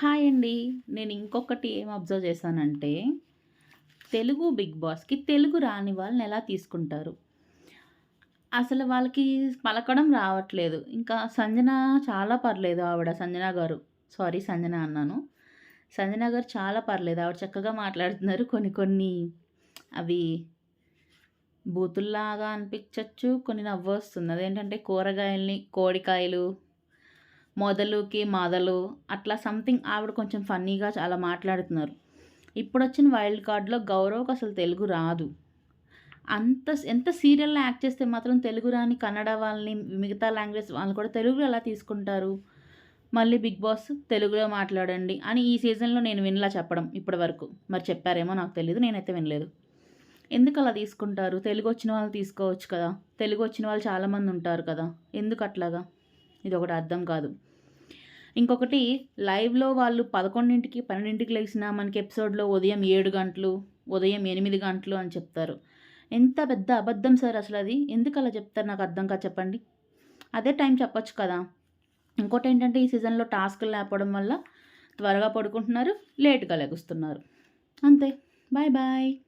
Hi అండి. నేను ఇంకొకటి ఏం అబ్జర్వ్ చేశానంటే, తెలుగు బిగ్ బాస్‌కి తెలుగు రాని వాళ్ళని ఎలా తీసుకుంటారు? అసలు వాళ్ళకి పలకడం రావట్లేదు. ఇంకా సంజన చాలా పర్లేదు ఆవిడ సంజన గారు. సారీ సంజన అన్నాను. సంజన గారు చాలా పర్లేదు. ఆవిడ చక్కగా మాట్లాడుతున్నారు. కొన్ని కొన్ని అవి బూతుల్లాగా అనిపించొచ్చు. కొన్ని నవ్వొస్తుంది. అదేంటంటే కూరగాయల్ని కోడికాయలు మొదలుకి మొదలు అట్లా సంథింగ్ ఆవిడ కొంచెం ఫన్నీగా చాలా మాట్లాడుతున్నారు. ఇప్పుడొచ్చిన వైల్డ్ కార్డ్‌లో గౌరవ్‌కి అసలు తెలుగు రాదు. ఎంత సీరియల్‌లో యాక్ట్ చేస్తే మాత్రం తెలుగు రాని కన్నడ వాళ్ళని, మిగతా లాంగ్వేజ్ వాళ్ళని కూడా తెలుగులో ఎలా తీసుకుంటారు? మళ్ళీ బిగ్ బాస్ తెలుగులో మాట్లాడండి అని ఈ సీజన్‌లో నేను వినలా చెప్పడం ఇప్పటి వరకు. మరి చెప్పారేమో నాకు తెలీదు. నేనైతే వినలేదు. ఎందుకలా తీసుకుంటారు? తెలుగొచ్చిన వాళ్ళు తీసుకోవచ్చు కదా! తెలుగొచ్చిన వాళ్ళు చాలామంది ఉంటారు కదా! ఎందుకట్లాగా? ఇదొకటి అర్థం కాదు. ఇంకొకటి లైవ్‌లో వాళ్ళు 11కి, 12కి లెగిసినా మనకి ఎపిసోడ్‌లో ఉదయం 7 గంటలు, ఉదయం 8 గంటలు అని చెప్తారు. ఎంత పెద్ద అబద్ధం సార్ అసలది. ఎందుకలా చెప్తారు నాకు అర్థం కాదు చెప్పండి. అదే టైం చెప్పొచ్చు కదా! ఇంకోటేంటంటే ఈ సీజన్‌లో టాస్కులు లేకపోవడం వల్ల త్వరగా పడుకుంటున్నారు, లేట్‌గా లెగుస్తున్నారు. అంతే. Bye bye.